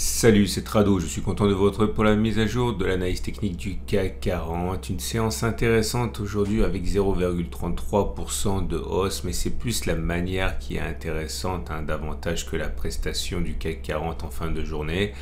Salut, c'est Trado, je suis content de vous retrouver pour la mise à jour de l'analyse technique du CAC 40. Une séance intéressante aujourd'hui avec 0,33% de hausse, mais c'est plus la manière qui est intéressante, davantage que la prestation du CAC 40 en fin de journée.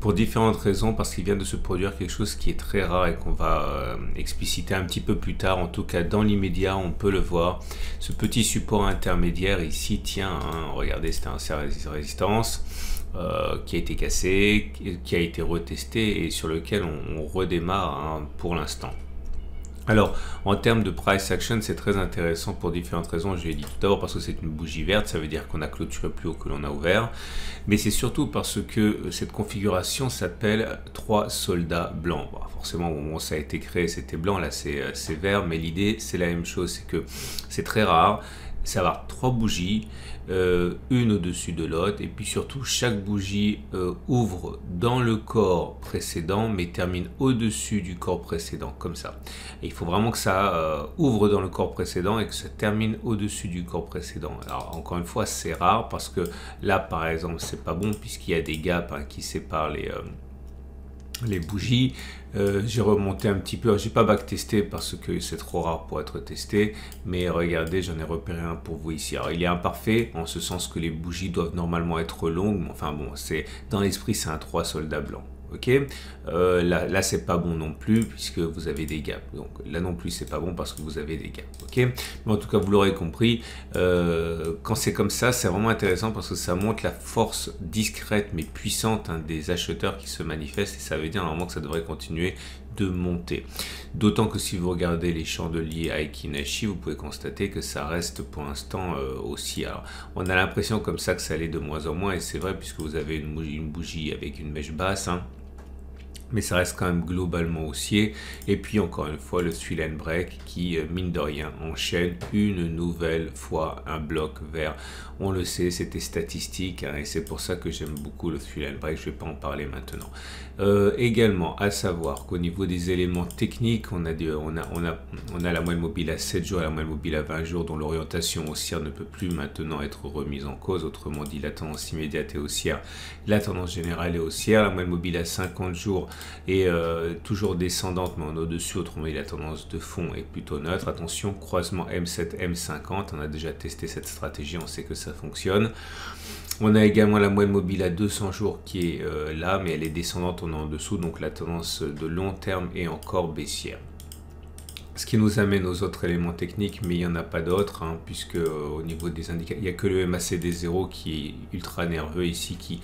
Pour différentes raisons, parce qu'il vient de se produire quelque chose qui est très rare et qu'on va expliciter un petit peu plus tard. En tout cas, dans l'immédiat, on peut le voir. Ce petit support intermédiaire ici tient, regardez, c'était un serre résistance. Qui a été cassé, qui a été retesté et sur lequel on redémarre pour l'instant. Alors, en termes de price action, c'est très intéressant pour différentes raisons. Je l'ai dit tout d'abord parce que c'est une bougie verte, ça veut dire qu'on a clôturé plus haut que l'on a ouvert. Mais c'est surtout parce que cette configuration s'appelle 3 soldats blancs. Bon, forcément, au moment où ça a été créé, c'était blanc, là c'est vert, mais l'idée c'est la même chose, c'est que c'est très rare. Ça va avoir 3 bougies, une au-dessus de l'autre, et puis surtout chaque bougie ouvre dans le corps précédent mais termine au-dessus du corps précédent, comme ça. Et il faut vraiment que ça ouvre dans le corps précédent et que ça termine au-dessus du corps précédent. Alors encore une fois, c'est rare parce que là par exemple c'est pas bon puisqu'il y a des gaps qui séparent les bougies. J'ai remonté un petit peu, j'ai pas backtesté parce que c'est trop rare pour être testé, mais regardez, j'en ai repéré un pour vous ici. Alors il est imparfait en ce sens que les bougies doivent normalement être longues, mais enfin bon, c'est dans l'esprit c'est un 3 soldats blancs. Ok, là c'est pas bon non plus puisque vous avez des gaps. Donc là non plus c'est pas bon parce que vous avez des gaps. Ok, mais en tout cas vous l'aurez compris, quand c'est comme ça, c'est vraiment intéressant parce que ça montre la force discrète mais puissante des acheteurs qui se manifestent et ça veut dire normalement que ça devrait continuer de monter. D'autant que si vous regardez les chandeliers Aiki Nashi, vous pouvez constater que ça reste pour l'instant haussier. Alors, on a l'impression comme ça que ça allait de moins en moins et c'est vrai puisque vous avez une bougie avec une mèche basse. Mais ça reste quand même globalement haussier. Et puis encore une fois le Thrill and Break qui mine de rien enchaîne une nouvelle fois un bloc vert. On le sait, c'était statistique et c'est pour ça que j'aime beaucoup le Thrill and Break. Je ne vais pas en parler maintenant. Également à savoir qu'au niveau des éléments techniques, on a la moyenne mobile à 7 jours et la moyenne mobile à 20 jours dont l'orientation haussière ne peut plus maintenant être remise en cause. Autrement dit, la tendance immédiate est haussière, la tendance générale est haussière, la moyenne mobile à 50 jours et toujours descendante mais en au-dessus, autrement dit la tendance de fond est plutôt neutre. Attention, croisement M7 M50, on a déjà testé cette stratégie, on sait que ça fonctionne. On a également la moyenne mobile à 200 jours qui est là mais elle est descendante, on est en dessous, donc la tendance de long terme est encore baissière. Ce qui nous amène aux autres éléments techniques, mais il n'y en a pas d'autres, puisque au niveau des indicateurs, il n'y a que le MACD0 qui est ultra nerveux ici, qui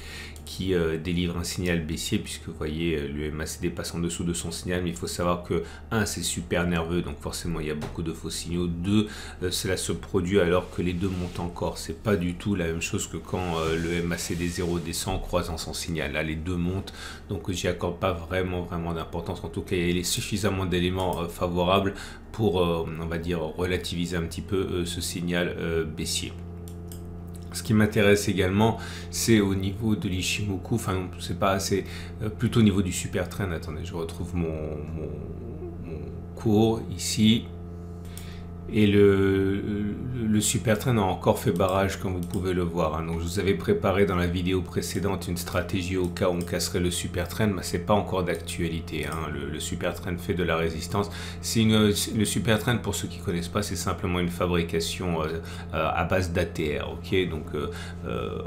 délivre un signal baissier, puisque vous voyez, le MACD passe en dessous de son signal, mais il faut savoir que 1, c'est super nerveux, donc forcément il y a beaucoup de faux signaux. 2, cela se produit alors que les deux montent encore. C'est pas du tout la même chose que quand le MACD0 descend en croisant son signal. Là, les deux montent, donc j'y accorde pas vraiment d'importance. En tout cas, il y a suffisamment d'éléments favorables pour, on va dire, relativiser un petit peu ce signal baissier. Ce qui m'intéresse également, c'est au niveau de l'Ichimoku, enfin c'est pas assez, plutôt au niveau du super trend. Attendez, je retrouve mon cours ici. Et le super trend a encore fait barrage comme vous pouvez le voir. Donc je vous avais préparé dans la vidéo précédente une stratégie au cas où on casserait le super trend, mais c'est pas encore d'actualité. Le super trend fait de la résistance. Le super trend, pour ceux qui connaissent pas, c'est simplement une fabrication à base d'ATR. Ok, donc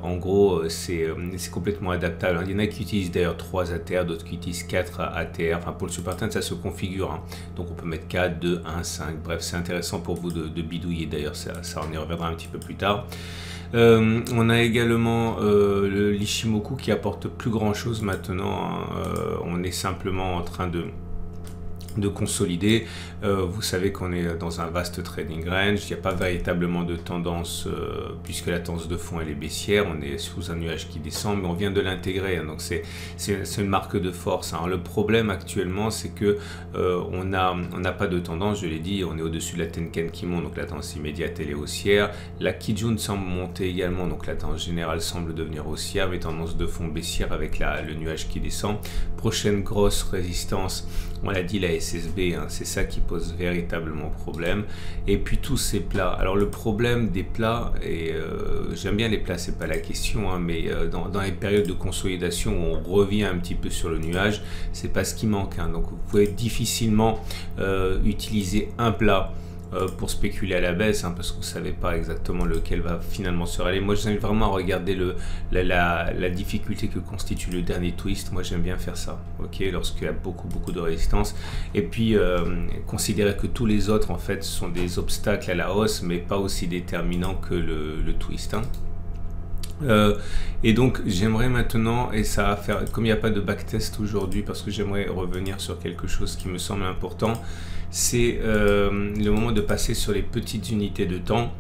en gros c'est complètement adaptable. Il y en a qui utilisent d'ailleurs 3 ATR, d'autres qui utilisent 4 ATR. Enfin pour le super trend ça se configure. Donc on peut mettre 4, 2, 1, 5. Bref, c'est intéressant pour vous de bidouiller, d'ailleurs ça on y reviendra un petit peu plus tard. On a également l'Ichimoku qui apporte plus grand chose maintenant. On est simplement en train de consolider. Vous savez qu'on est dans un vaste trading range, il n'y a pas véritablement de tendance puisque la tendance de fond elle est baissière, on est sous un nuage qui descend mais on vient de l'intégrer, donc c'est une marque de force. Alors le problème actuellement c'est que on n'a pas de tendance, je l'ai dit, on est au-dessus de la Tenkan qui monte, donc la tendance immédiate elle est haussière, la Kijun semble monter également, donc la tendance générale semble devenir haussière mais tendance de fond baissière avec le nuage qui descend. Prochaine grosse résistance, on l'a dit, la SSB, hein, c'est ça qui pose véritablement problème. Et puis tous ces plats. Alors le problème des plats, et j'aime bien les plats, c'est pas la question, hein, mais dans les périodes de consolidation où on revient un petit peu sur le nuage, c'est pas ce qui manque, hein. Donc vous pouvez difficilement utiliser un plat pour spéculer à la baisse, hein, parce que vous savez pas exactement lequel va finalement se rallier. Moi, je vous invite vraiment à regarder la difficulté que constitue le dernier twist. Moi, j'aime bien faire ça, ok, lorsqu'il y a beaucoup de résistance. Et puis, considérer que tous les autres, en fait, sont des obstacles à la hausse, mais pas aussi déterminants que le twist, hein. Et donc j'aimerais maintenant, et ça va faire, comme il n'y a pas de backtest aujourd'hui, parce que j'aimerais revenir sur quelque chose qui me semble important, c'est le moment de passer sur les petites unités de temps.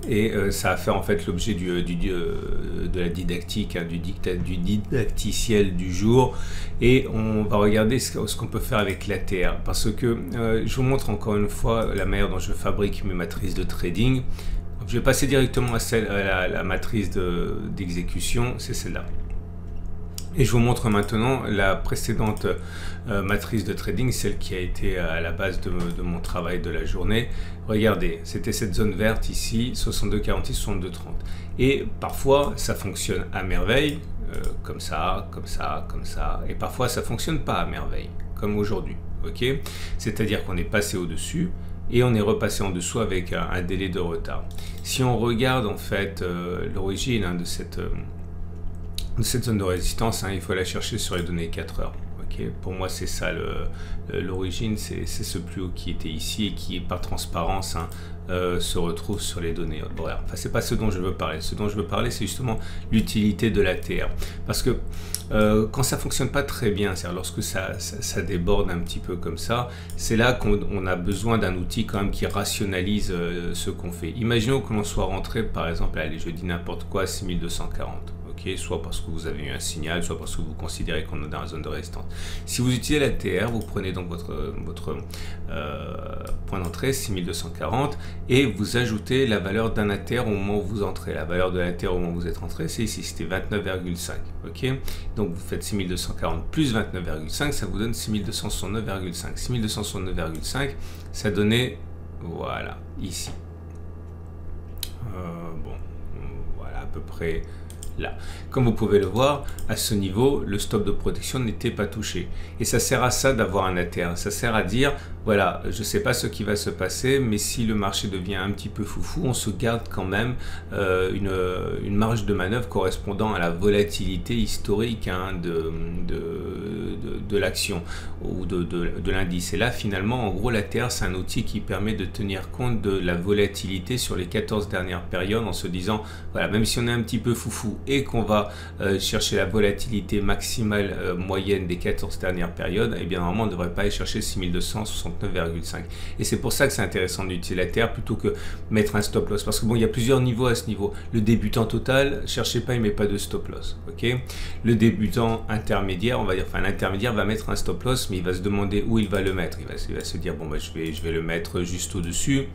Et ça va faire en fait l'objet de la didactique, hein, du didacticiel du jour. Et on va regarder ce qu'on peut faire avec l'ATR. Parce que je vous montre encore une fois la manière dont je fabrique mes matrices de trading. Je vais passer directement à la matrice d'exécution, c'est celle-là. Et je vous montre maintenant la précédente matrice de trading, celle qui a été à la base de mon travail de la journée. Regardez, c'était cette zone verte ici, 62,46, 62,30. Et parfois, ça fonctionne à merveille, comme ça, comme ça, comme ça. Et parfois, ça ne fonctionne pas à merveille, comme aujourd'hui. Okay, c'est-à-dire qu'on est passé au-dessus et on est repassé en dessous avec un délai de retard. Si on regarde en fait l'origine, hein, de cette zone de résistance, hein, il faut la chercher sur les données 4 heures. Okay, pour moi, c'est ça l'origine, c'est ce plus haut qui était ici et qui, par transparence, hein, se retrouve sur les données horaires. Enfin, c'est pas ce dont je veux parler. Ce dont je veux parler, c'est justement l'utilité de l'ATR. Parce que quand ça fonctionne pas très bien, c'est-à-dire lorsque ça déborde un petit peu comme ça, c'est là qu'on a besoin d'un outil quand même qui rationalise ce qu'on fait. Imaginons que l'on soit rentré, par exemple, allez, je dis n'importe quoi, à 6240. Okay, soit parce que vous avez eu un signal, soit parce que vous considérez qu'on est dans la zone de résistance. Si vous utilisez l'ATR, vous prenez donc votre point d'entrée 6240 et vous ajoutez la valeur d'un ATR au moment où vous entrez. La valeur de l'ATR au moment où vous êtes entré, c'est ici, c'était 29,5. Okay, donc vous faites 6240 plus 29,5, ça vous donne 6269,5. 6269,5, ça donnait, voilà, ici. Bon, voilà à peu près là. Comme vous pouvez le voir, à ce niveau, le stop de protection n'était pas touché. Et ça sert à ça d'avoir un ATR. Ça sert à dire, voilà, je ne sais pas ce qui va se passer, mais si le marché devient un petit peu foufou, on se garde quand même une marge de manœuvre correspondant à la volatilité historique, hein, de l'action ou de l'indice. Et là, finalement, en gros, l'ATR, c'est un outil qui permet de tenir compte de la volatilité sur les 14 dernières périodes en se disant, voilà, même si on est un petit peu foufou et qu'on va chercher la volatilité maximale moyenne des 14 dernières périodes, et bien normalement on ne devrait pas aller chercher 6269,5. Et c'est pour ça que c'est intéressant d'utiliser l'ATR plutôt que mettre un stop loss. Parce que bon, il y a plusieurs niveaux à ce niveau. Le débutant total, cherchez pas, il met pas de stop loss. Okay, le débutant intermédiaire, on va dire, enfin l'intermédiaire va mettre un stop loss, mais il va se demander où il va le mettre. Il va se dire, bon, bah, je vais le mettre juste au-dessus.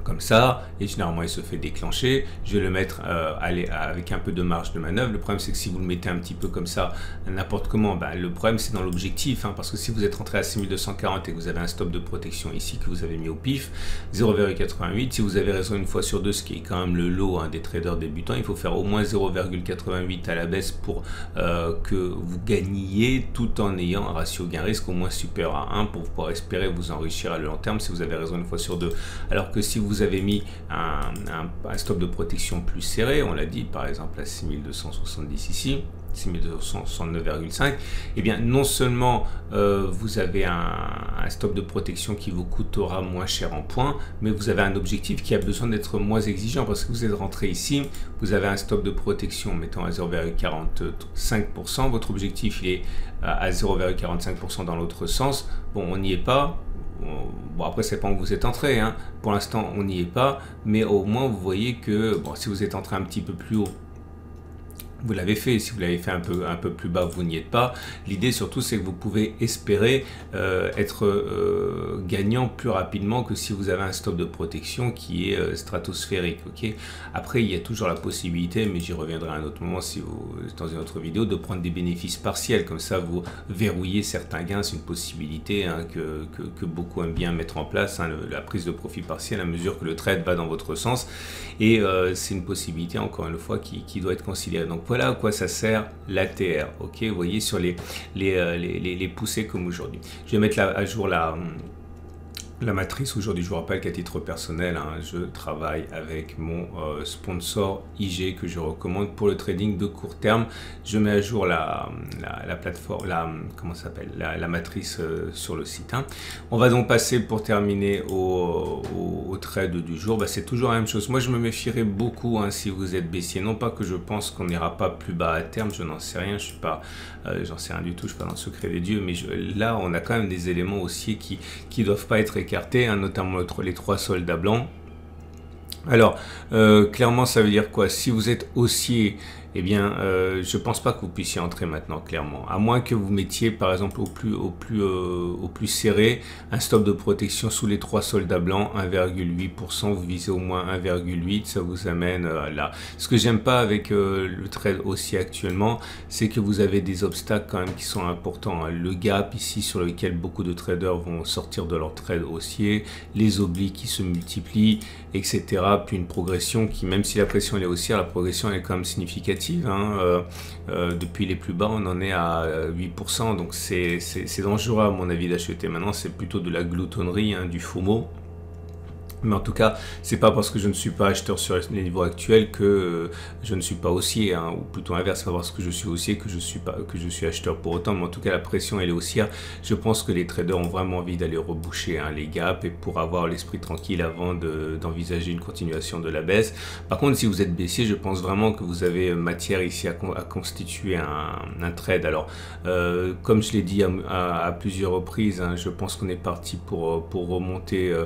Comme ça, et généralement il se fait déclencher. Je vais le mettre avec un peu de marge de manœuvre. Le problème c'est que si vous le mettez un petit peu comme ça, n'importe comment, ben, le problème c'est dans l'objectif, hein, parce que si vous êtes rentré à 6240 et que vous avez un stop de protection ici que vous avez mis au pif, 0,88, si vous avez raison une fois sur deux, ce qui est quand même le lot, hein, des traders débutants, il faut faire au moins 0,88 à la baisse pour que vous gagniez tout en ayant un ratio gain-risque au moins supérieur à 1 pour pouvoir espérer vous enrichir à le long terme si vous avez raison une fois sur deux. Alors que si vous avez mis un stop de protection plus serré, on l'a dit par exemple à 6270 ici, 6269,5, et bien non seulement vous avez un stop de protection qui vous coûtera moins cher en points, mais vous avez un objectif qui a besoin d'être moins exigeant parce que vous êtes rentré ici, vous avez un stop de protection mettant à 0,45%, votre objectif il est à 0,45% dans l'autre sens. Bon, on n'y est pas. Bon, après c'est pas où vous êtes entré, hein. Pour l'instant on n'y est pas, mais au moins vous voyez que bon, si vous êtes entré un petit peu plus haut vous l'avez fait. Si vous l'avez fait un peu plus bas, vous n'y êtes pas. L'idée surtout, c'est que vous pouvez espérer être gagnant plus rapidement que si vous avez un stop de protection qui est stratosphérique. Ok. Après, il y a toujours la possibilité, mais j'y reviendrai à un autre moment si vous dans une autre vidéo, de prendre des bénéfices partiels. Comme ça, vous verrouillez certains gains. C'est une possibilité que beaucoup aiment bien mettre en place, la prise de profit partiel à mesure que le trade va dans votre sens. Et c'est une possibilité, encore une fois, qui doit être considérée. Donc voilà à quoi ça sert l'ATR. Ok, vous voyez sur les poussées comme aujourd'hui. Je vais mettre à jour la matrice aujourd'hui. Je vous rappelle qu'à titre personnel, je travaille avec mon sponsor IG que je recommande pour le trading de court terme. Je mets à jour la plateforme, comment ça s'appelle, la matrice sur le site. On va donc passer pour terminer au trade du jour. C'est toujours la même chose. Moi, je me méfierais beaucoup si vous êtes baissier. Non pas que je pense qu'on n'ira pas plus bas à terme. Je n'en sais rien. Je suis pas, j'en sais rien du tout. Je suis pas dans le secret des dieux. Mais là, on a quand même des éléments haussiers qui doivent pas être écarté, notamment les 3 soldats blancs. Alors, clairement, ça veut dire quoi? Si vous êtes haussier, eh bien, je pense pas que vous puissiez entrer maintenant, clairement. À moins que vous mettiez, par exemple, au plus serré, un stop de protection sous les 3 soldats blancs, 1,8%. Vous visez au moins 1,8%, ça vous amène là. Ce que j'aime pas avec le trade haussier actuellement, c'est que vous avez des obstacles quand même qui sont importants. Le gap ici sur lequel beaucoup de traders vont sortir de leur trade haussier, les obliques qui se multiplient, etc. Puis une progression qui, même si la pression elle est haussière, la progression elle est quand même significative. Depuis les plus bas, on en est à 8%, donc c'est dangereux à mon avis d'acheter. Maintenant, c'est plutôt de la gloutonnerie, du FOMO. Mais en tout cas, c'est pas parce que je ne suis pas acheteur sur les niveaux actuels que je ne suis pas haussier, ou plutôt inverse, c'est pas parce que je suis haussier que je suis acheteur pour autant. Mais en tout cas, la pression elle est haussière. Je pense que les traders ont vraiment envie d'aller reboucher les gaps et pour avoir l'esprit tranquille avant d'envisager une continuation de la baisse. Par contre, si vous êtes baissier, je pense vraiment que vous avez matière ici à constituer un trade. Alors, comme je l'ai dit à plusieurs reprises, je pense qu'on est parti pour remonter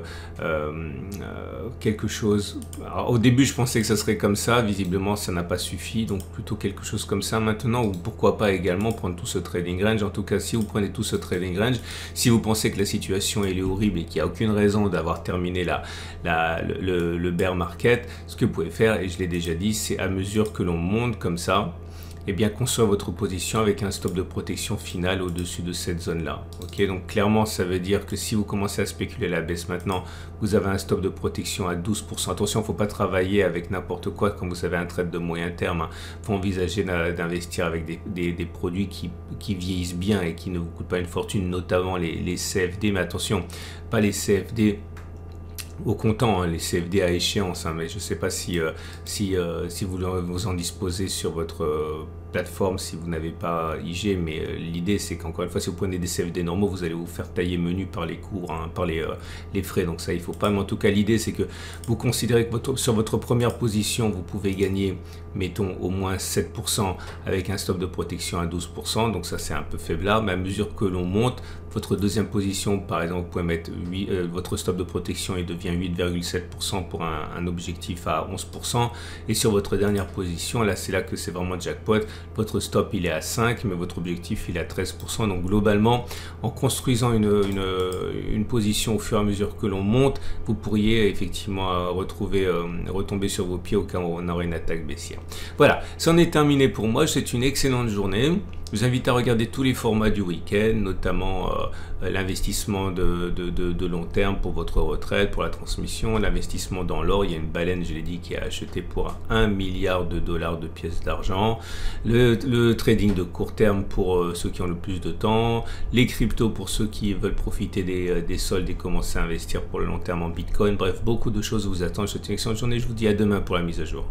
quelque chose. Alors, au début je pensais que ça serait comme ça, visiblement ça n'a pas suffi, donc plutôt quelque chose comme ça maintenant, ou pourquoi pas également prendre tout ce trading range. En tout cas, si vous prenez tout ce trading range, si vous pensez que la situation elle est horrible et qu'il n'y a aucune raison d'avoir terminé le bear market, ce que vous pouvez faire, et je l'ai déjà dit, c'est à mesure que l'on monte comme ça, et bien construire votre position avec un stop de protection final au-dessus de cette zone-là. Ok, donc clairement, ça veut dire que si vous commencez à spéculer la baisse maintenant, vous avez un stop de protection à 12%. Attention, il ne faut pas travailler avec n'importe quoi quand vous avez un trade de moyen terme. Il faut envisager d'investir avec des produits qui vieillissent bien et qui ne vous coûtent pas une fortune, notamment les CFD. Mais attention, pas les CFD au comptant, les CFD à échéance, mais je ne sais pas si vous en disposez sur votre plateforme si vous n'avez pas IG, mais l'idée c'est qu'encore une fois, si vous prenez des CFD normaux, vous allez vous faire tailler menu par les cours, par les frais, donc ça il faut pas. Mais en tout cas, l'idée c'est que vous considérez que sur votre première position, vous pouvez gagner, mettons, au moins 7% avec un stop de protection à 12%, donc ça c'est un peu faiblard. Mais à mesure que l'on monte, votre deuxième position, par exemple, vous pouvez mettre votre stop de protection, il devient 8,7% pour un objectif à 11%. Et sur votre dernière position, là c'est là que c'est vraiment jackpot. Votre stop il est à 5, mais votre objectif il est à 13%. Donc globalement, en construisant une position au fur et à mesure que l'on monte, vous pourriez effectivement retomber sur vos pieds au cas où on aurait une attaque baissière. Voilà, c'en est terminé pour moi. C'est une excellente journée. Je vous invite à regarder tous les formats du week-end, notamment l'investissement de long terme pour votre retraite, pour la transmission, l'investissement dans l'or. Il y a une baleine, je l'ai dit, qui a acheté pour 1 milliard de dollars de pièces d'argent. Le trading de court terme pour ceux qui ont le plus de temps. Les cryptos pour ceux qui veulent profiter des soldes et commencer à investir pour le long terme en Bitcoin. Bref, beaucoup de choses vous attendent. Je vous souhaite une excellente journée. Je vous dis à demain pour la mise à jour.